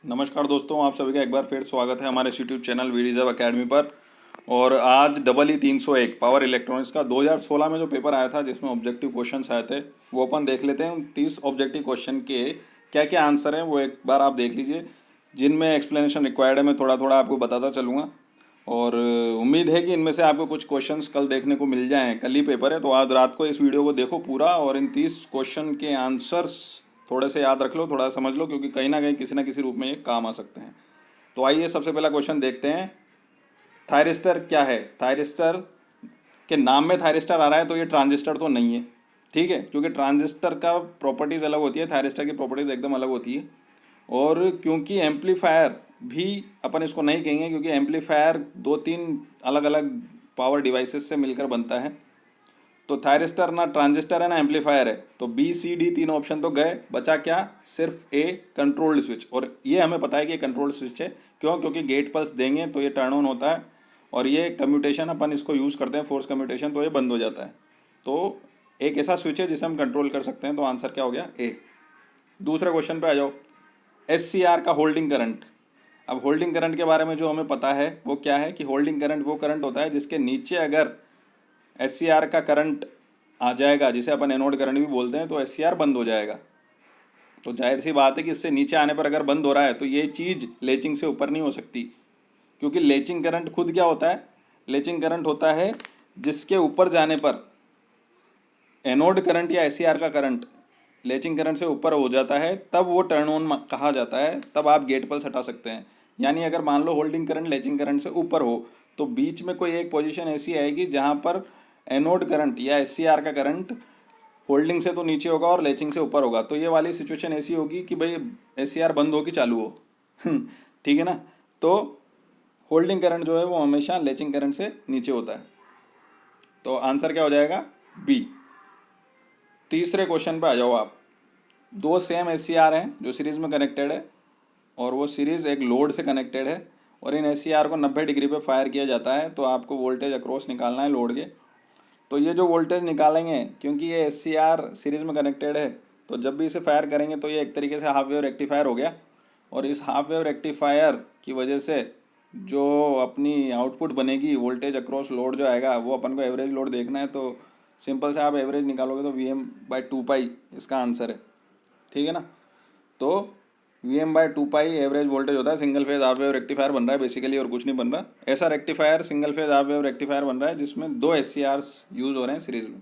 नमस्कार दोस्तों, आप सभी का एक बार फिर स्वागत है हमारे यूट्यूब चैनल वीडिजब अकेडमी पर। और आज डबल ई 301 पावर इलेक्ट्रॉनिक्स का 2016 में जो पेपर आया था जिसमें ऑब्जेक्टिव क्वेश्चंस आए थे वो अपन देख लेते हैं। उन 30 ऑब्जेक्टिव क्वेश्चन के क्या क्या आंसर हैं वो एक बार आप देख लीजिए। जिनमें एक्सप्लेनेशन रिक्वायर्ड है मैं थोड़ा थोड़ा आपको बताता चलूँगा। और उम्मीद है कि इनमें से आपको कुछ क्वेश्चंस कल देखने को मिल जाएँ। कल ही पेपर है तो आज रात को इस वीडियो को देखो पूरा और इन 30 क्वेश्चन के आंसर्स थोड़े से याद रख लो, थोड़ा समझ लो, क्योंकि कहीं ना किसी रूप में ये काम आ सकते हैं। तो आइए सबसे पहला क्वेश्चन देखते हैं। थायरिस्टर क्या है? थायरिस्टर के नाम में थायरिस्टर आ रहा है तो ये ट्रांजिस्टर तो नहीं है, ठीक है, क्योंकि ट्रांजिस्टर का प्रॉपर्टीज़ अलग होती है, थायरिस्टर की प्रॉपर्टीज़ एकदम अलग होती है। और क्योंकि एम्पलीफायर भी अपन इसको नहीं कहेंगे, क्योंकि एम्पलीफायर दो तीन अलग अलग पावर डिवाइसेस से मिलकर बनता है। तो थायरिस्टर ना ट्रांजिस्टर है ना एम्पलीफायर है, तो बी सी डी तीन ऑप्शन तो गए, बचा क्या? सिर्फ ए, कंट्रोल्ड स्विच। और ये हमें पता है कि कंट्रोल्ड स्विच है। क्यों? क्योंकि गेट पल्स देंगे तो ये टर्न ऑन होता है और ये कम्यूटेशन अपन इसको यूज़ करते हैं, फोर्स कम्यूटेशन, तो ये बंद हो जाता है। तो एक ऐसा स्विच है जिसे हम कंट्रोल कर सकते हैं। तो आंसर क्या हो गया? ए। दूसरे क्वेश्चन पे आ जाओ। एस सी आर का होल्डिंग करंट। अब होल्डिंग करंट के बारे में जो हमें पता है वो क्या है कि होल्डिंग करंट वो करंट होता है जिसके नीचे अगर एस सी आर का करंट आ जाएगा, जिसे अपन एनोड करंट भी बोलते हैं, तो एस सी आर बंद हो जाएगा। तो जाहिर सी बात है कि इससे नीचे आने पर अगर बंद हो रहा है तो ये चीज़ लेचिंग से ऊपर नहीं हो सकती, क्योंकि लेचिंग करंट खुद क्या होता है? लेचिंग करंट होता है जिसके ऊपर जाने पर एनोड करंट या एस सी आर का करंट लेचिंग करंट से ऊपर हो जाता है, तब वो टर्न ऑन कहा जाता है, तब आप गेट पल्स हटा सकते हैं। यानी अगर मान लो होल्डिंग करंट लेचिंग करंट से ऊपर हो तो बीच में कोई एक पोजीशन ऐसी आएगी जहां पर एनोड करंट या एस सी आर का करंट होल्डिंग से तो नीचे होगा और लेचिंग से ऊपर होगा। तो ये वाली सिचुएशन ऐसी होगी कि भाई एस सी आर बंद हो कि चालू हो। ठीक है ना? तो होल्डिंग करंट जो है वो हमेशा लेचिंग करंट से नीचे होता है। तो आंसर क्या हो जाएगा? बी। तीसरे क्वेश्चन पे आ जाओ आप। दो सेम एस सी आर हैं जो सीरीज में कनेक्टेड है और वो सीरीज एक लोड से कनेक्टेड है, और इन एस सी आर को 90 डिग्री पे फायर किया जाता है। तो आपको वोल्टेज अक्रॉस निकालना है लोड के। तो ये जो वोल्टेज निकालेंगे, क्योंकि ये एस सी आर सीरीज में कनेक्टेड है, तो जब भी इसे फायर करेंगे तो ये एक तरीके से हाफ वेव रेक्टिफायर हो गया। और इस हाफ वेव रेक्टिफायर की वजह से जो अपनी आउटपुट बनेगी, वोल्टेज अक्रॉस लोड जो आएगा, वो अपन को एवरेज लोड देखना है। तो सिंपल से आप एवरेज निकालोगे तो V M by two pi इसका आंसर है। ठीक है ना? तो V M by two pi average voltage होता है। Single phase half wave rectifier बन रहा है बेसिकली, और कुछ नहीं बन रहा। ऐसा rectifier single phase half wave rectifier बन रहा है जिसमें दो एस सी आर्स यूज हो रहे हैं सीरीज में।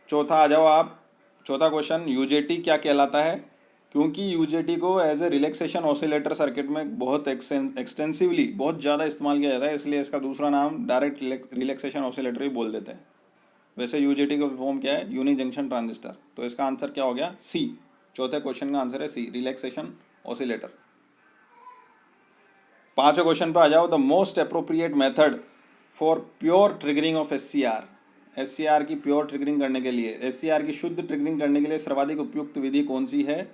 चौथा आ जाओ आप। चौथा क्वेश्चन, यूजेटी क्या कहलाता है? क्योंकि यूजेटी को as a relaxation oscillator circuit में बहुत एक्सटेंसिवली बहुत ज़्यादा इस्तेमाल किया जाता है, इसलिए इसका दूसरा नाम डायरेक्ट रिलैक्सेशन ऑसिलेटर भी बोल देते हैं। वैसे यूजेटी का फॉर्म क्या है? Unijunction transistor. तो इसका आंसर क्या हो गया? सी। चौथे क्वेश्चन का आंसर है सी, रिलैक्सेशन ऑसिलेटर। पांचवें क्वेश्चन पे आ जाओ। The most appropriate method for pure triggering of S C R. S C R की प्योर ट्रिगरिंग करने के लिए, एस सी आर की शुद्ध ट्रिगरिंग करने के लिए सर्वाधिक उपयुक्त विधि कौन सी है?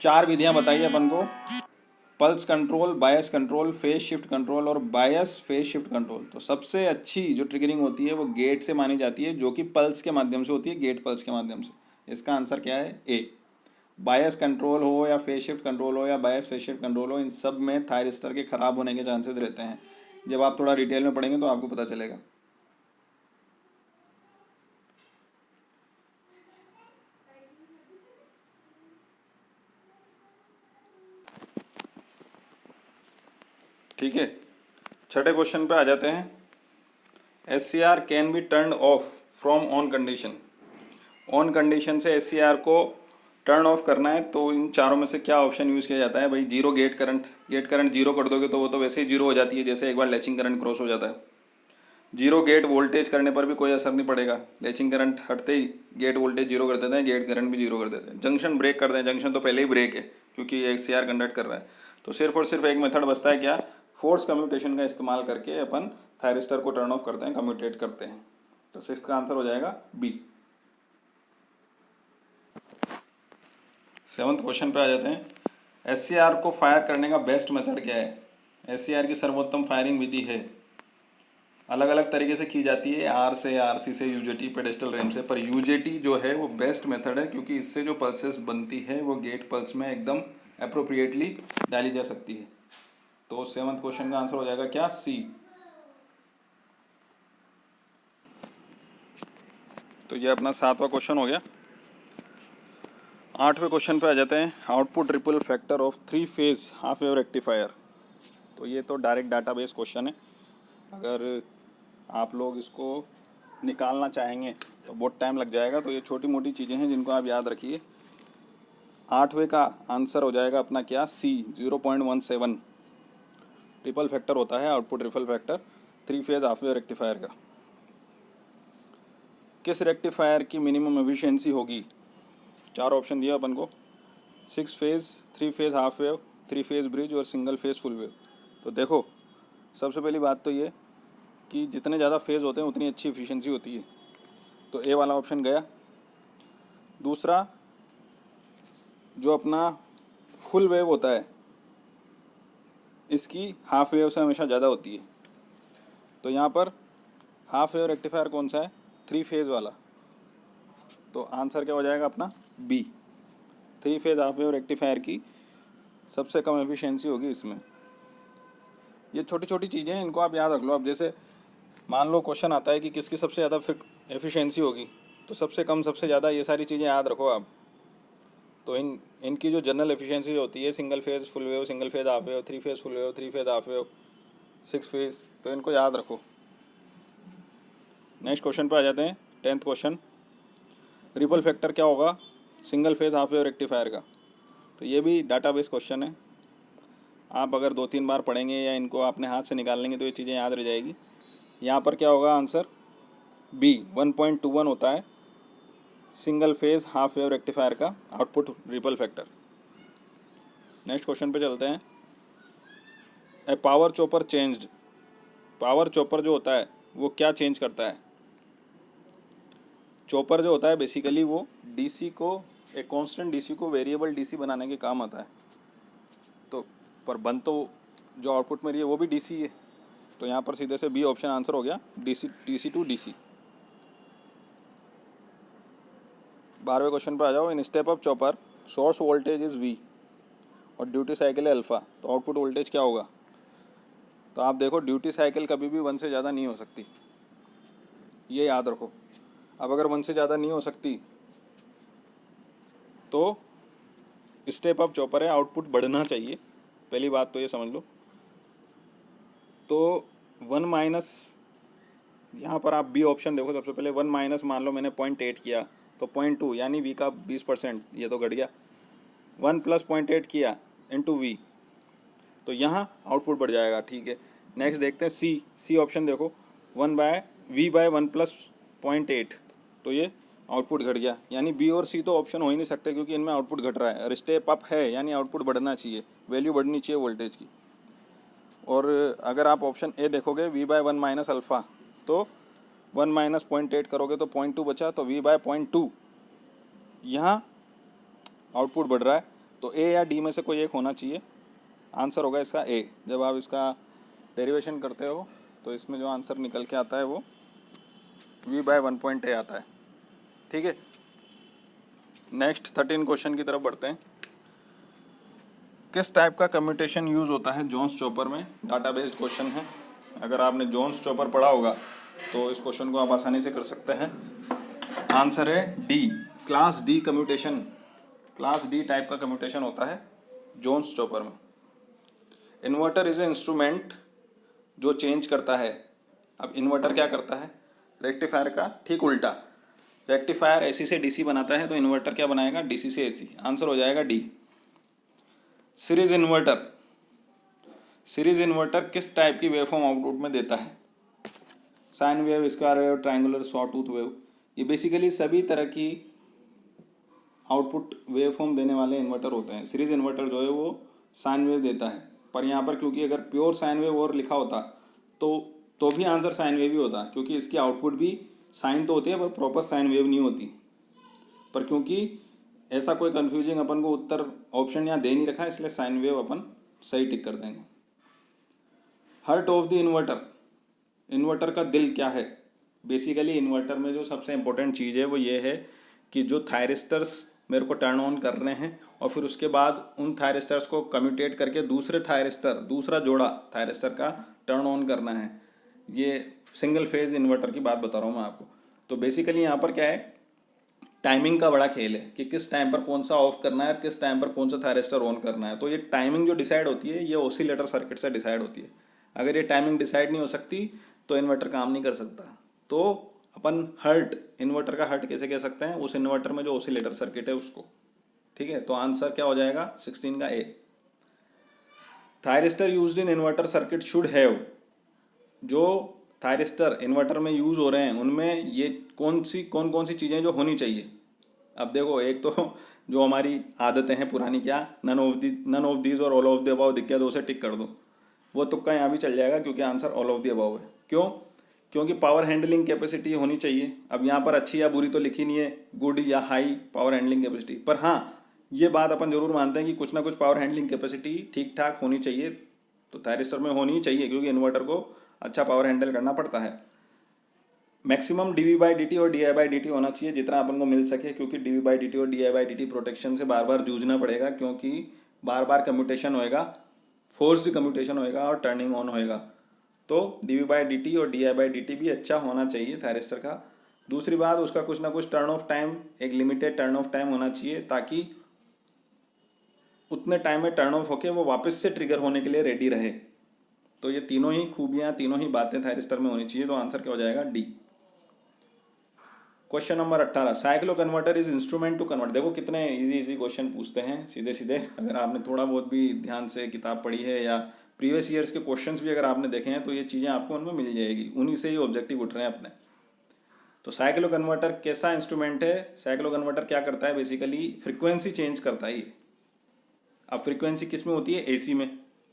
चार विधियां बताइए अपन को। पल्स कंट्रोल, बायस कंट्रोल, फेज शिफ्ट कंट्रोल और बायस फेज शिफ्ट कंट्रोल। तो सबसे अच्छी जो ट्रिगरिंग होती है वो गेट से मानी जाती है, जो कि पल्स के माध्यम से होती है, गेट पल्स के माध्यम से। इसका आंसर क्या है? ए। बायस कंट्रोल हो या फेज शिफ्ट कंट्रोल हो या बायस फेज शिफ्ट कंट्रोल हो, इन सब में थायरिस्टर के खराब होने के चांसेस रहते हैं। जब आप थोड़ा डिटेल में पढ़ेंगे तो आपको पता चलेगा। ठीक है, छठे क्वेश्चन पे आ जाते हैं। S C R can be turn off from on condition. On condition से एस सी आर को टर्न ऑफ करना है तो इन चारों में से क्या ऑप्शन यूज़ किया जाता है? भाई zero gate current. Gate current zero कर दोगे तो वो तो वैसे ही जीरो हो जाती है, जैसे एक बार लैचिंग करंट क्रॉस हो जाता है। जीरो गेट वोल्टेज करने पर भी कोई असर नहीं पड़ेगा, लैचिंग करंट हटते ही गेट वोल्टेज जीरो कर देते हैं, गेट करंट भी जीरो कर देते हैं। जंक्शन ब्रेक कर दें, जंक्शन तो पहले ही ब्रेक है क्योंकि एक सी आर कंडक्ट कर रहा है। तो सिर्फ और सिर्फ एक मेथड बचता है, क्या? फोर्स कम्यूटेशन का इस्तेमाल करके अपन थायरिस्टर को टर्न ऑफ करते हैं, कम्यूटेट करते हैं। तो सिक्स का आंसर हो जाएगा बी। सेवंथ क्वेश्चन पे आ जाते हैं। एस सी आर को फायर करने का बेस्ट मेथड क्या है? एस सी आर की सर्वोत्तम फायरिंग विधि है अलग अलग तरीके से की जाती है, आर से, आरसी से, यूजेटी, पेडेस्टल रैम से। पर यूजेटी जो है वो बेस्ट मेथड है, क्योंकि इससे जो पल्सेस बनती है वो गेट पल्स में एकदम अप्रोप्रिएटली डाली जा सकती है। तो 7th क्वेश्चन का आंसर हो जाएगा क्या, सी। तो ये अपना 7वां क्वेश्चन हो गया। 8वें क्वेश्चन पे आ जाते हैं। Output ripple factor of 3 phase half wave rectifier. तो ये तो डायरेक्ट डाटाबेस क्वेश्चन है। अगर आप लोग इसको निकालना चाहेंगे तो बहुत टाइम लग जाएगा, तो ये छोटी मोटी चीज़ें हैं जिनको आप याद रखिए। 8वें का आंसर हो जाएगा अपना क्या, सी, 0.17 रिपल फैक्टर होता है output ripple factor 3 phase half wave rectifier का। किस रेक्टिफायर की मिनिमम एफिशिएंसी होगी? 4 ऑप्शन दिया अपन को, 6 phase, 3 phase half wave, 3 phase bridge और सिंगल फेज फुल वेव। तो देखो, सबसे पहली बात तो ये कि जितने ज़्यादा फेज़ होते हैं उतनी अच्छी एफिशिएंसी होती है। तो ए वाला ऑप्शन गया। दूसरा, जो अपना फुल वेव होता है इसकी हाफ वेव से हमेशा ज़्यादा होती है। तो यहाँ पर हाफ वेव रेक्टिफायर कौन सा है, 3 फेज़ वाला। तो आंसर क्या हो जाएगा अपना, B. 3 phase half wave rectifier की सबसे कम एफिशिएंसी होगी इसमें। ये छोटी छोटी चीज़ें हैं, इनको आप याद रख लो। अब जैसे मान लो क्वेश्चन आता है कि किसकी सबसे ज़्यादा एफिशिएंसी होगी, तो सबसे कम, सबसे ज़्यादा, ये सारी चीज़ें याद रखो आप। तो इनकी जो जनरल एफिशिएंसी होती है, single phase full wave, single phase half wave, 3 phase full wave, 3 phase half wave, 6 phase, तो इनको याद रखो। नेक्स्ट क्वेश्चन पे आ जाते हैं। 10th क्वेश्चन, रिपल फैक्टर क्या होगा single phase half wave rectifier का? तो ये भी डाटाबेस क्वेश्चन है। आप अगर 2-3 बार पढ़ेंगे या इनको अपने हाथ से निकाल लेंगे तो ये चीज़ें याद रह जाएगी। यहाँ पर क्या होगा आंसर, बी, 1.21 होता है single phase half wave rectifier का output ripple factor. Next question पे चलते हैं। A power chopper changed. Power chopper जो होता है वो क्या चेंज करता है? चॉपर जो होता है बेसिकली वो डीसी को, एक कांस्टेंट डीसी को वेरिएबल डीसी बनाने के काम आता है। तो पर बन तो जो आउटपुट में रही है वो भी डीसी है। तो यहाँ पर सीधे से बी ऑप्शन आंसर हो गया, डीसी टू डीसी। 12वें क्वेश्चन पर आ जाओ। In step up chopper source voltage is V और ड्यूटी साइकिल है अल्फ़ा, तो आउटपुट वोल्टेज क्या होगा? तो आप देखो, ड्यूटी साइकिल कभी भी 1 से ज़्यादा नहीं हो सकती, ये याद रखो। अब अगर 1 से ज़्यादा नहीं हो सकती तो स्टेप अप चॉपर है, आउटपुट बढ़ना चाहिए, पहली बात तो ये समझ लो। तो 1 माइनस, यहाँ पर आप बी ऑप्शन देखो सबसे पहले। 1 माइनस, मान लो मैंने 0.8 किया तो 0.2 यानी वी का 20%, ये तो घट गया। 1 प्लस 0.8 किया इंटू वी, तो यहाँ आउटपुट बढ़ जाएगा, ठीक है। नेक्स्ट देखते हैं सी ऑप्शन देखो, 1/v/1 प्लस 0.8, तो ये आउटपुट घट गया। यानी बी और सी तो ऑप्शन हो ही नहीं सकते, क्योंकि इनमें आउटपुट घट रहा है। और स्टेप अप है यानी आउटपुट बढ़ना चाहिए, वैल्यू बढ़नी चाहिए वोल्टेज की। और अगर आप ऑप्शन ए देखोगे, v/1 माइनस अल्फ़ा, तो 1 माइनस 0.8 करोगे तो 0.2 बचा, तो v/0.2, यहाँ आउटपुट बढ़ रहा है। तो ए या डी में से कोई एक होना चाहिए। आंसर होगा इसका ए। जब आप इसका डेरिवेशन करते हो तो इसमें जो आंसर निकल के आता है वो v/1.a आता है, ठीक है। नेक्स्ट 13 क्वेश्चन की तरफ बढ़ते हैं। किस टाइप का कम्यूटेशन यूज़ होता है जोन्स चॉपर में? डाटा बेस्ड क्वेश्चन है। अगर आपने जोन्स चॉपर पढ़ा होगा तो इस क्वेश्चन को आप आसानी से कर सकते हैं। आंसर है D, class D commutation. Class D type का कम्यूटेशन होता है जोन्स चॉपर में। इन्वर्टर इज ए इंस्ट्रूमेंट जो चेंज करता है। अब इन्वर्टर क्या करता है? रेक्टिफायर का ठीक उल्टा। रेक्टिफायर एसी से डीसी बनाता है, तो इन्वर्टर क्या बनाएगा? डीसी से एसी। आंसर हो जाएगा D. Series inverter. Series inverter किस टाइप की वेवफॉर्म आउटपुट में देता है? Sine wave, square wave, triangular, sawtooth wave. ये बेसिकली सभी तरह की आउटपुट वेवफॉर्म देने वाले इन्वर्टर होते हैं। सीरीज इन्वर्टर जो है वो साइन वेव देता है। पर यहाँ पर क्योंकि अगर प्योर साइन वेव और लिखा होता तो भी आंसर साइन वेव ही होता, क्योंकि इसकी आउटपुट भी साइन तो होती है पर प्रॉपर साइन वेव नहीं होती। पर क्योंकि ऐसा कोई कंफ्यूजिंग अपन को उत्तर ऑप्शन यहाँ दे नहीं रखा है, इसलिए साइन वेव अपन सही टिक कर देंगे। Hurt of the inverter. Inverter का दिल क्या है? बेसिकली इन्वर्टर में जो सबसे इम्पोर्टेंट चीज़ है वो ये है कि जो थायरिस्टर्स मेरे को टर्न ऑन करने हैं और फिर उसके बाद उन थायरिस्टर्स को कम्यूटेट करके दूसरा जोड़ा थायरिस्टर का टर्न ऑन करना है। ये सिंगल फेज इन्वर्टर की बात बता रहा हूँ मैं आपको। तो बेसिकली यहाँ पर क्या है, टाइमिंग का बड़ा खेल है कि किस टाइम पर कौन सा ऑफ करना है और किस टाइम पर कौन सा थायरिस्टर ऑन करना है। तो ये टाइमिंग जो डिसाइड होती है ये ऑसिलेटर सर्किट से डिसाइड होती है। अगर ये टाइमिंग डिसाइड नहीं हो सकती तो इन्वर्टर काम नहीं कर सकता। तो अपन हर्ट, इन्वर्टर का हर्ट कैसे कह सकते हैं? उस इन्वर्टर में जो ऑसिलेटर सर्किट है उसको। ठीक है, तो आंसर क्या हो जाएगा? 16 का A. Thyristor used in inverter circuit should have, जो थायरिस्टर इन्वर्टर में यूज़ हो रहे हैं उनमें ये कौन कौन सी चीज़ें जो होनी चाहिए। अब देखो, एक तो जो हमारी आदतें हैं पुरानी, क्या नन ऑफ दीज और ऑल ऑफ द अबव दिख गया तो उसे टिक कर दो। वो तुक्का यहाँ भी चल जाएगा क्योंकि answer all of the above है। क्यों? क्योंकि पावर हैंडलिंग कैपेसिटी होनी चाहिए। अब यहाँ पर अच्छी या बुरी तो लिखी नहीं है, गुड या हाई पावर हैंडलिंग कैपेसिटी, पर हाँ ये बात अपन जरूर मानते हैं कि कुछ ना कुछ पावर हैंडलिंग कैपेसिटी ठीक ठाक होनी चाहिए। तो थायरिस्टर में होनी ही चाहिए क्योंकि इन्वर्टर को अच्छा पावर हैंडल करना पड़ता है। मैक्सिमम dV/dt और di/dt होना चाहिए जितना अपन को मिल सके, क्योंकि dV/dt और di/dt प्रोटेक्शन से बार बार जूझना पड़ेगा, क्योंकि बार बार कम्यूटेशन होएगा, फोर्स्ड कम्यूटेशन होएगा और टर्निंग ऑन होएगा। तो dV/dt और di/dt भी अच्छा होना चाहिए थायरिस्टर का। दूसरी बात, उसका कुछ ना कुछ टर्न ऑफ टाइम, एक लिमिटेड टर्न ऑफ टाइम होना चाहिए ताकि उतने टाइम में टर्न ऑफ होके वो वापस से ट्रिगर होने के लिए रेडी रहे। तो ये तीनों ही खूबियाँ, तीनों ही बातें थायरिस्टर में होनी चाहिए। तो आंसर क्या हो जाएगा? D. Question number 18, cycloconverter is instrument to convert. देखो कितने इजी क्वेश्चन पूछते हैं सीधे सीधे। अगर आपने थोड़ा बहुत भी ध्यान से किताब पढ़ी है या प्रीवियस ईयर्स के क्वेश्चंस भी अगर आपने देखे हैं तो ये चीज़ें आपको उनमें मिल जाएगी। उन्हीं से ही ऑब्जेक्टिव उठ रहे हैं अपने। तो साइक्लो कन्वर्टर कैसा इंस्ट्रूमेंट है? साइक्लो कन्वर्टर क्या करता है? बेसिकली फ्रिक्वेंसी चेंज करता है ये। अब फ्रिक्वेंसी किस में होती है? एसी में।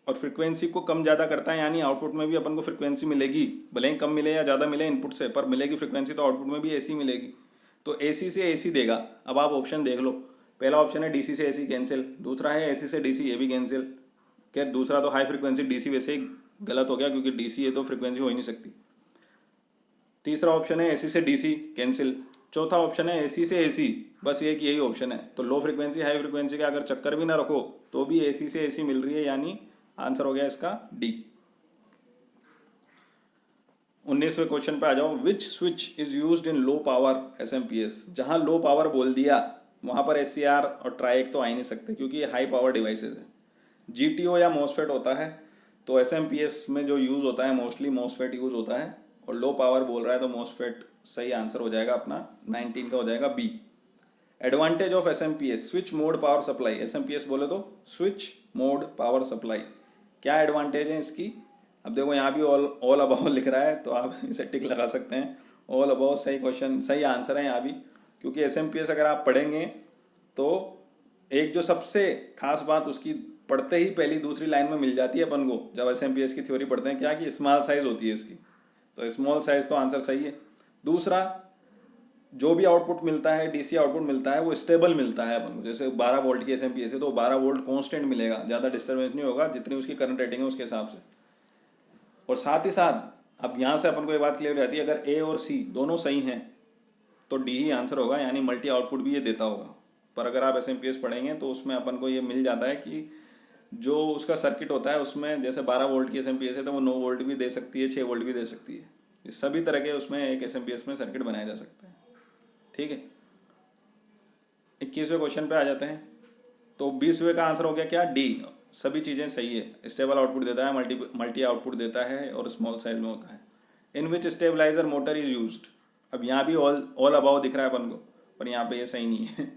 और फ्रिक्वेंसी को कम ज़्यादा करता है, यानी आउटपुट में भी अपन को फ्रिक्वेंसी मिलेगी, भले ही कम मिले या ज़्यादा मिले इनपुट से, पर मिलेगी फ्रिक्वेंसी। तो आउटपुट में भी एसी मिलेगी। तो एसी से एसी देगा। अब आप ऑप्शन देख लो, पहला ऑप्शन है डीसी से एसी कैंसिल, दूसरा है एसी से डीसी, ये भी कैंसिल। क्या दूसरा तो हाई फ्रिक्वेंसी डीसी वैसे ही गलत हो गया क्योंकि डीसी है तो फ्रिक्वेंसी हो ही नहीं सकती। तीसरा ऑप्शन है एसी से डीसी कैंसिल। चौथा ऑप्शन है एसी से एसी, बस एक यही ऑप्शन है। तो लो फ्रिक्वेंसी हाई फ्रिक्वेंसी का अगर चक्कर भी ना रखो तो भी एसी से एसी मिल रही है, यानी आंसर हो गया इसका डी। 19वें क्वेश्चन पे आ जाओ। Which switch is used in low power SMPS। जहां लो पावर बोल दिया वहां पर SCR और ट्राइक तो आ ही नहीं सकते क्योंकि ये हाई पावर डिवाइसेज है। GTO या MOSFET होता है। तो SMPS में जो यूज़ होता है मोस्टली MOSFET यूज़ होता है, और लो पावर बोल रहा है तो MOSFET सही आंसर हो जाएगा अपना। 19 का हो जाएगा B. Advantage of SMPS, switch mode power supply. SMPS बोले तो स्विच मोड पावर सप्लाई। क्या एडवांटेज है इसकी? अब देखो यहाँ भी ऑल अबाव लिख रहा है तो आप इसे टिक लगा सकते हैं। ऑल अबाव सही क्वेश्चन, सही आंसर है यहाँ भी, क्योंकि SMPS अगर आप पढ़ेंगे तो एक जो सबसे खास बात उसकी पढ़ते ही पहली दूसरी लाइन में मिल जाती है अपन को जब SMPS की थ्योरी पढ़ते हैं, क्या कि स्मॉल साइज होती है इसकी। तो स्मॉल साइज तो आंसर सही है। दूसरा, जो भी आउटपुट मिलता है, डीसी आउटपुट मिलता है, वो स्टेबल मिलता है अपन को। जैसे 12 वोल्ट की SMPS है तो 12 वोल्ट कांस्टेंट मिलेगा, ज़्यादा डिस्टर्बेंस नहीं होगा, जितनी उसकी करंट रेटिंग है उसके हिसाब से। और साथ ही साथ अब यहाँ से अपन को ये बात क्लियर हो जाती है, अगर ए और सी दोनों सही हैं तो डी ही आंसर होगा, यानी मल्टी आउटपुट भी ये देता होगा। पर अगर आप SMPS पढ़ेंगे तो उसमें अपन को ये मिल जाता है कि जो उसका सर्किट होता है उसमें जैसे 12 वोल्ट की SMPS है तो वो 9 वोल्ट भी दे सकती है, 6 वोल्ट भी दे सकती है। ये सभी तरह के उसमें एक SMPS में सर्किट बनाए जा सकते हैं। ठीक है, 21वें क्वेश्चन पे आ जाते हैं। तो 20वें का आंसर हो गया क्या? डी। सभी चीज़ें सही है। स्टेबल आउटपुट देता है, मल्टी आउटपुट देता है और स्मॉल साइज में होता है। इन विच स्टेबलाइजर मोटर इज यूज्ड। अब यहाँ भी ऑल अबाउ दिख रहा है अपन को, पर यहाँ पे ये सही नहीं है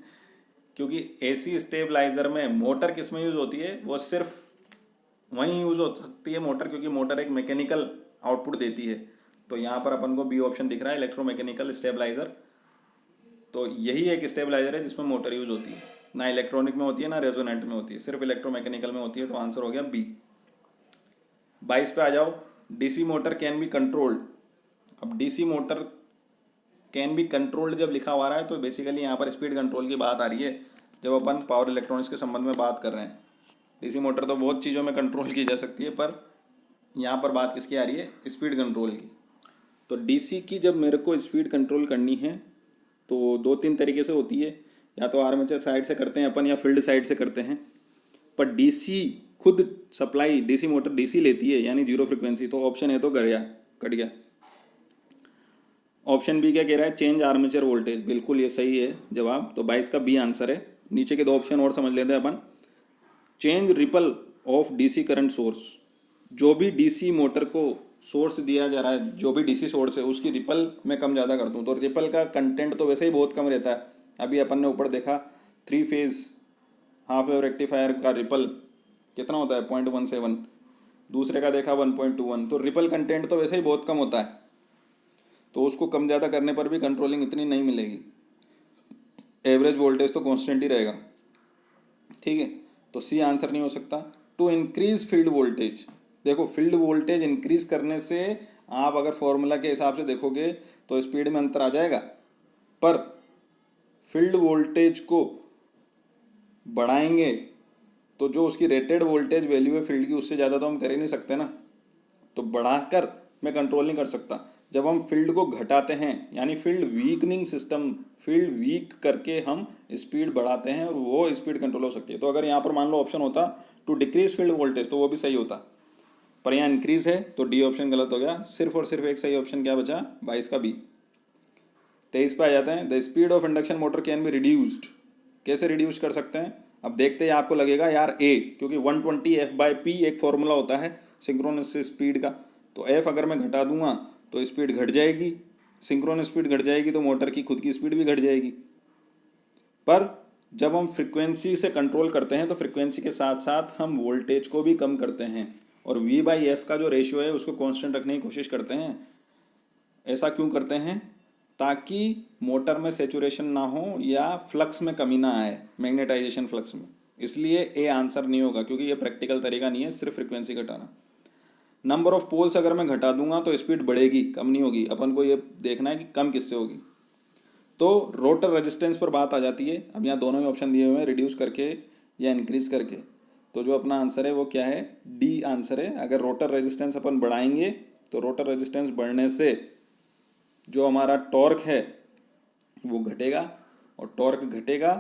क्योंकि AC स्टेबलाइजर में मोटर किस में यूज़ होती है? वो सिर्फ वहीं यूज़ हो सकती है मोटर, क्योंकि मोटर एक मैकेनिकल आउटपुट देती है। तो यहाँ पर अपन को बी ऑप्शन दिख रहा है, इलेक्ट्रोमैकेनिकल स्टेबलाइजर। तो यही एक स्टेबलाइजर है जिसमें मोटर यूज़ होती है, ना इलेक्ट्रॉनिक में होती है ना रेजोनेंट में होती है, सिर्फ इलेक्ट्रोमैकेनिकल में होती है। तो आंसर हो गया बी। 22 पे आ जाओ। DC motor can be controlled. अब DC motor can be controlled जब लिखा हुआ रहा है तो बेसिकली यहाँ पर स्पीड कंट्रोल की बात आ रही है जब अपन पावर इलेक्ट्रॉनिक्स के संबंध में बात कर रहे हैं। DC मोटर तो बहुत चीज़ों में कंट्रोल की जा सकती है, पर यहाँ पर बात किसकी आ रही है? स्पीड कंट्रोल की। तो डीसी की जब मेरे को स्पीड कंट्रोल करनी है तो दो तीन तरीके से होती है, या तो आर्मेचर साइड से करते हैं अपन या फील्ड साइड से करते हैं। पर डीसी खुद सप्लाई, डीसी मोटर डीसी लेती है यानी जीरो फ्रिक्वेंसी, तो ऑप्शन ए तो गया, कट गया। ऑप्शन बी क्या कह रहा है, चेंज आर्मेचर वोल्टेज, बिल्कुल ये सही है जवाब, तो 22 का बी आंसर है। नीचे के दो ऑप्शन और समझ लेते हैं अपन। Change ripple of DC current source, जो भी डीसी मोटर को सोर्स दिया जा रहा है, जो भी डीसी सोर्स है उसकी रिपल मैं कम ज़्यादा कर दूँ, तो रिपल का कंटेंट तो वैसे ही बहुत कम रहता है। अभी अपन ने ऊपर देखा 3 फेज हाफ वेव रेक्टिफायर का रिपल कितना होता है 0.17, दूसरे का देखा 1.21, तो रिपल कंटेंट तो वैसे ही बहुत कम होता है, तो उसको कम ज़्यादा करने पर भी कंट्रोलिंग इतनी नहीं मिलेगी। एवरेज वोल्टेज तो कांस्टेंट ही रहेगा, ठीक है, तो सी आंसर नहीं हो सकता। टू इंक्रीज फील्ड वोल्टेज, देखो फील्ड वोल्टेज इंक्रीज करने से आप अगर फॉर्मूला के हिसाब से देखोगे तो स्पीड में अंतर आ जाएगा, पर फील्ड वोल्टेज को बढ़ाएंगे तो जो उसकी रेटेड वोल्टेज वैल्यू है फील्ड की, उससे ज़्यादा तो हम कर ही नहीं सकते ना, तो बढ़ाकर मैं कंट्रोल नहीं कर सकता। जब हम फील्ड को घटाते हैं यानी field weakening system, field weak करके हम स्पीड बढ़ाते हैं और वो स्पीड कंट्रोल हो सकती है। तो अगर यहाँ पर मान लो ऑप्शन होता टू डिक्रीज फील्ड वोल्टेज तो वो भी सही होता, पर यहाँ इंक्रीज है तो डी ऑप्शन गलत हो गया। सिर्फ और सिर्फ एक सही ऑप्शन क्या बचा, 22 का बी। 23 पे आ जाते हैं, the speed of induction motor can be reduced, कैसे रिड्यूस कर सकते हैं। अब देखते ही आपको लगेगा यार ए, क्योंकि 120 F/P एक फॉर्मूला होता है सिंक्रोनस स्पीड का, तो F अगर मैं घटा दूंगा तो स्पीड घट जाएगी, सिंक्रोनस स्पीड घट जाएगी तो मोटर की खुद की स्पीड भी घट जाएगी। पर जब हम फ्रिक्वेंसी से कंट्रोल करते हैं तो फ्रिक्वेंसी के साथ साथ हम वोल्टेज को भी कम करते हैं और V/F का जो रेशियो है उसको कांस्टेंट रखने की कोशिश करते हैं। ऐसा क्यों करते हैं, ताकि मोटर में सेचुरेशन ना हो या फ्लक्स में कमी ना आए, मैग्नेटाइजेशन फ्लक्स में, इसलिए ए आंसर नहीं होगा, क्योंकि ये प्रैक्टिकल तरीका नहीं है सिर्फ फ्रिक्वेंसी घटाना। नंबर ऑफ पोल्स अगर मैं घटा दूंगा तो स्पीड बढ़ेगी, कम नहीं होगी, अपन को ये देखना है कि कम किससे होगी। तो रोटर रेजिस्टेंस पर बात आ जाती है। अब यहाँ दोनों ही ऑप्शन दिए हुए हैं, रिड्यूस करके या इंक्रीज करके, तो जो अपना आंसर है वो क्या है, डी आंसर है। अगर रोटर रेजिस्टेंस अपन बढ़ाएंगे तो रोटर रेजिस्टेंस बढ़ने से जो हमारा टॉर्क है वो घटेगा, और टॉर्क घटेगा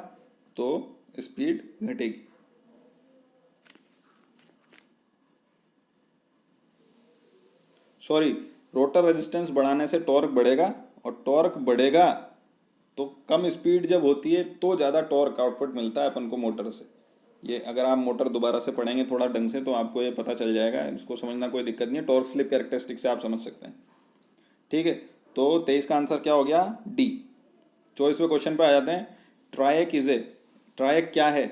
तो स्पीड घटेगी। सॉरी, रोटर रेजिस्टेंस बढ़ाने से टॉर्क बढ़ेगा, और टॉर्क बढ़ेगा तो कम स्पीड जब होती है तो ज़्यादा टॉर्क आउटपुट मिलता है अपन को मोटर से। ये अगर आप मोटर दोबारा से पढ़ेंगे थोड़ा ढंग से तो आपको ये पता चल जाएगा, इसको समझना कोई दिक्कत नहीं है, टॉर्क स्लिप कैरेक्टरिस्टिक से आप समझ सकते हैं, ठीक है। तो 23 का आंसर क्या हो गया, डी। 24वें क्वेश्चन पे आ जाते हैं, ट्रायक इज ए, ट्रायक क्या है।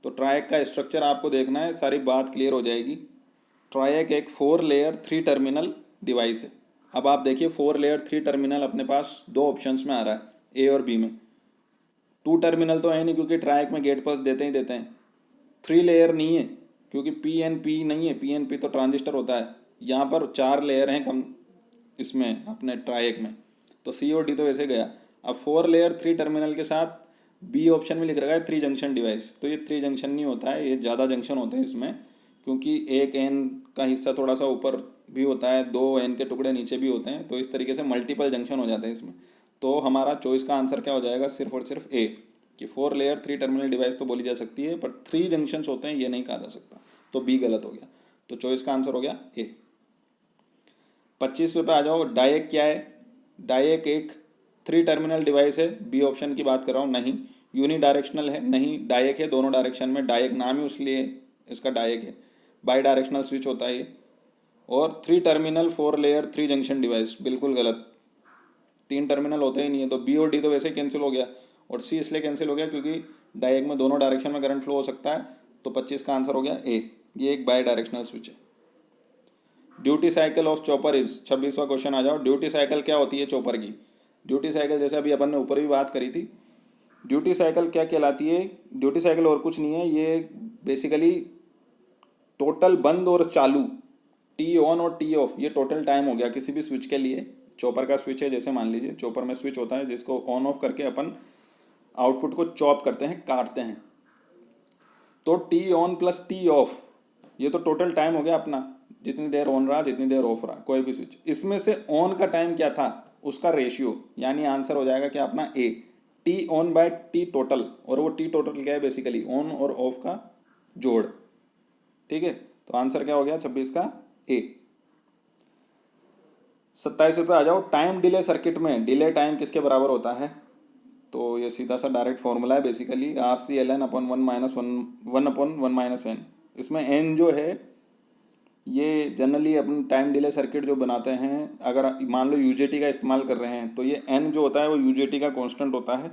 तो ट्रायक का स्ट्रक्चर आपको देखना है, सारी बात क्लियर हो जाएगी। ट्रायक एक 4 लेयर 3 टर्मिनल डिवाइस है। अब आप देखिए 4 लेयर 3 टर्मिनल अपने पास दो ऑप्शंस में आ रहा है, ए और बी में। 2 टर्मिनल तो है नहीं क्योंकि ट्रायक में गेट पल्स देते ही देते हैं। 3 लेयर नहीं है क्योंकि PNP नहीं है, PNP तो ट्रांजिस्टर होता है। यहाँ पर 4 लेयर हैं कम इसमें अपने ट्रायक में, तो सी और डी तो वैसे गया। अब 4 लेयर 3 टर्मिनल के साथ बी ऑप्शन में लिख रखा है 3 जंक्शन डिवाइस, तो ये 3 जंक्शन नहीं होता है, ये ज़्यादा जंक्शन होते हैं इसमें, क्योंकि एक एन का हिस्सा थोड़ा सा ऊपर भी होता है, 2 एन के टुकड़े नीचे भी होते हैं, तो इस तरीके से मल्टीपल जंक्शन हो जाते हैं इसमें। तो हमारा चॉइस का आंसर क्या हो जाएगा, सिर्फ और सिर्फ ए, कि 4 लेयर 3 टर्मिनल डिवाइस तो बोली जा सकती है, पर 3 जंक्शंस होते हैं ये नहीं कहा जा सकता, तो बी गलत हो गया। तो चॉइस का आंसर हो गया ए। 25वें पे आ जाओ, डायक क्या है। डायक एक 3 टर्मिनल डिवाइस है, बी ऑप्शन की बात कर रहा हूँ, नहीं। यूनी डायरेक्शनल है, नहीं। डायक है दोनों डायरेक्शन में, डायक नाम ही उसलिए इसका डायक है। बाई डायरेक्शनल स्विच होता है ये। और 3 टर्मिनल 4 लेयर 3 जंक्शन डिवाइस, बिल्कुल गलत, 3 टर्मिनल होते ही नहीं है, तो बी और डी तो वैसे ही कैंसिल हो गया, और सी इसलिए कैंसिल हो गया क्योंकि डायक में दोनों डायरेक्शन में करंट फ्लो हो सकता है, तो 25 का आंसर हो गया ए, ये एक बाई डायरेक्शनल स्विच है। Duty cycle of chopper is, 26वां क्वेश्चन आ जाओ। ड्यूटी साइकिल क्या होती है चॉपर की। ड्यूटी साइकिल जैसे अभी अपन ने ऊपर भी बात करी थी, ड्यूटी साइकिल क्या कहलाती है। ड्यूटी साइकिल और कुछ नहीं है, ये बेसिकली टोटल बंद और चालू, टी ऑन और टी ऑफ, ये टोटल टाइम हो गया किसी भी स्विच के लिए। चॉपर का स्विच है, जैसे मान लीजिए चॉपर में स्विच होता है जिसको ऑन ऑफ करके अपन आउटपुट को चॉप करते हैं, काटते हैं, तो T on plus T of, ये तो टोटल टाइम हो गया अपना। जितनी देर ऑन रहा, जितनी देर ऑफ रहा, कोई भी स्विच। इसमें से ऑन का टाइम क्या था, उसका रेशियो, यानी आंसर हो जाएगा क्या अपना A, T on by T total. और वो टी टोटल क्या है, बेसिकली ऑन और ऑफ का जोड़। ठीक है, तो आंसर क्या हो गया 26 का ए। 27 पे आ जाओ। टाइम डिले सर्किट में डिले टाइम किसके बराबर होता है, तो ये सीधा सा डायरेक्ट फॉर्मूला है basically, R C L N upon one upon one minus N. इसमें एन जो है ये जनरली अपन टाइम डिले सर्किट जो बनाते हैं, अगर मान लो यूजेटी का इस्तेमाल कर रहे हैं तो ये एन जो होता है वो यूजेटी का कांस्टेंट होता है,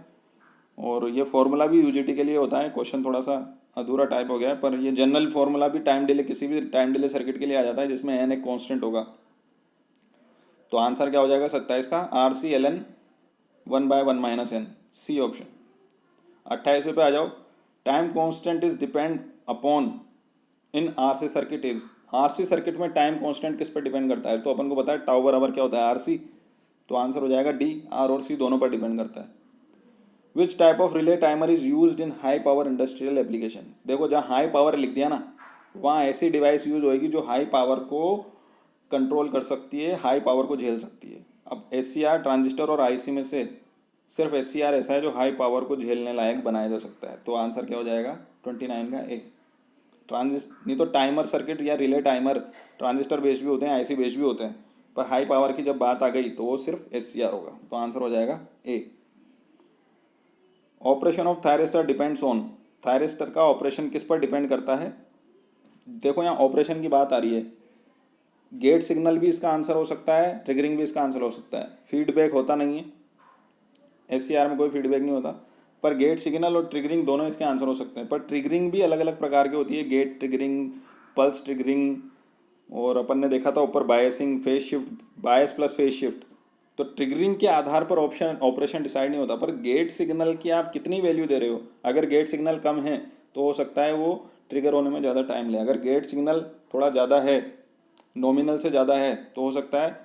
और ये फॉर्मूला भी यूजेटी के लिए होता है। क्वेश्चन थोड़ा सा अधूरा टाइप हो गया है, पर ये जनरल फॉर्मूला भी टाइम डिले, किसी भी टाइम डिले सर्किट के लिए आ जाता है जिसमें एन एक कांस्टेंट होगा। तो आंसर क्या हो जाएगा 27 का, R C L N one by one minus N, C option. 28 पे आ जाओ। Time constant is depend upon in RC circuit is, RC circuit में टाइम कांस्टेंट किस पर डिपेंड करता है, तो अपन को पता है टाउ बराबर क्या होता है आरसी, तो आंसर हो जाएगा डी, आर और सी दोनों पर डिपेंड करता है। Which type of relay timer is used in high power industrial application, देखो जहाँ हाई पावर लिख दिया ना, वहाँ ऐसी डिवाइस यूज होगी जो हाई पावर को कंट्रोल कर सकती है, हाई पावर को झेल सकती है। अब एससीआर ट्रांजिस्टर और आईसी में से सिर्फ एससीआर ऐसा है जो हाई पावर को झेलने लायक बनाया जा सकता है, तो आंसर क्या हो जाएगा 29 का ए। नहीं तो टाइमर सर्किट या रिले टाइमर ट्रांजिस्टर बेस्ड भी होते हैं, आईसी बेस्ड भी होते हैं, पर हाई पावर की जब बात आ गई तो वो सिर्फ एससीआर होगा, तो आंसर हो जाएगा A. Operation of thyristor depends on, thyristor का ऑपरेशन किस पर डिपेंड करता है, देखो यहाँ ऑपरेशन की बात आ रही है, गेट सिग्नल भी इसका आंसर हो सकता है, ट्रिगरिंग भी इसका आंसर हो सकता है। फीडबैक होता नहीं है, एससीआर में कोई फीडबैक नहीं होता, पर गेट सिग्नल और ट्रिगरिंग दोनों इसके आंसर हो सकते हैं। पर ट्रिगरिंग भी अलग अलग प्रकार की होती है, गेट ट्रिगरिंग, पल्स ट्रिगरिंग, और अपन ने देखा था ऊपर बायसिंग, फेज शिफ्ट, बायस प्लस फेज शिफ्ट। तो ट्रिगरिंग के आधार पर ऑपरेशन डिसाइड नहीं होता, पर गेट सिग्नल की आप कितनी वैल्यू दे रहे हो, अगर गेट सिग्नल कम है तो हो सकता है वो ट्रिगर होने में ज़्यादा टाइम ले, अगर गेट सिग्नल थोड़ा ज़्यादा है, नॉमिनल से ज़्यादा है, तो हो सकता है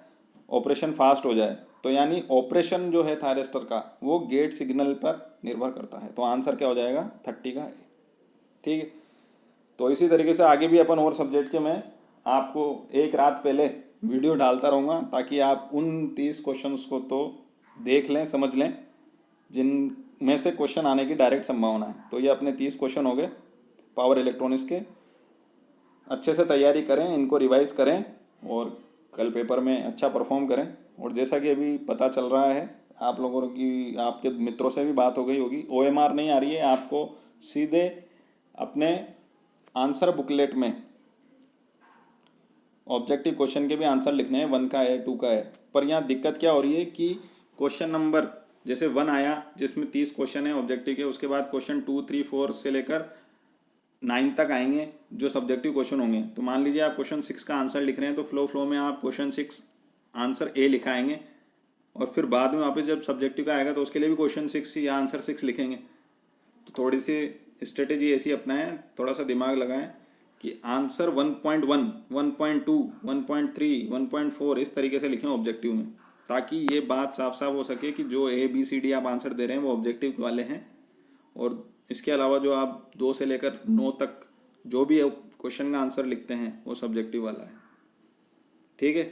ऑपरेशन फास्ट हो जाए। तो यानी ऑपरेशन जो है थायरिस्टर का वो गेट सिग्नल पर निर्भर करता है, तो आंसर क्या हो जाएगा 30 का ए। ठीक है, तो इसी तरीके से आगे भी अपन और सब्जेक्ट के मैं आपको एक रात पहले वीडियो डालता रहूँगा, ताकि आप उन 30 क्वेश्चंस को तो देख लें, समझ लें, जिनमें से क्वेश्चन आने की डायरेक्ट संभावना है। तो ये अपने 30 क्वेश्चन हो गए पावर इलेक्ट्रॉनिक्स के, अच्छे से तैयारी करें, इनको रिवाइज करें और कल पेपर में अच्छा परफॉर्म करें। और जैसा कि अभी पता चल रहा है आप लोगों की, आपके मित्रों से भी बात हो गई होगी, ओएमआर नहीं आ रही है, आपको सीधे अपने आंसर बुकलेट में ऑब्जेक्टिव क्वेश्चन के भी आंसर लिखने हैं, 1 का है, 2 का है। पर यहाँ दिक्कत क्या हो रही है कि क्वेश्चन नंबर जैसे 1 आया जिसमें 30 क्वेश्चन है ऑब्जेक्टिव के, उसके बाद क्वेश्चन 2, 3, 4 से लेकर 9 तक आएंगे जो सब्जेक्टिव क्वेश्चन होंगे। तो मान लीजिए आप क्वेश्चन 6 का आंसर लिख रहे हैं, तो फ्लो में आप क्वेश्चन 6 आंसर ए लिखाएंगे, और फिर बाद में वापस जब सब्जेक्टिव का आएगा तो उसके लिए भी क्वेश्चन 6 या आंसर 6 लिखेंगे। तो थोड़ी सी स्ट्रेटेजी ऐसी अपनाएं, थोड़ा सा दिमाग लगाएं कि आंसर 1.1, 1.2, 1.3, 1.4 इस तरीके से लिखें ऑब्जेक्टिव में, ताकि ये बात साफ साफ हो सके कि जो ए बी सी डी आप आंसर दे रहे हैं वो ऑब्जेक्टिव वाले हैं। और इसके अलावा जो आप 2 से लेकर 9 तक जो भी क्वेश्चन का आंसर लिखते हैं वो सब्जेक्टिव वाला है। ठीक है,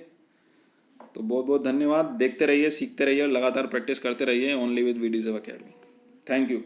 तो बहुत बहुत धन्यवाद। देखते रहिए, सीखते रहिए और लगातार प्रैक्टिस करते रहिए only with VD's academy. Thank you.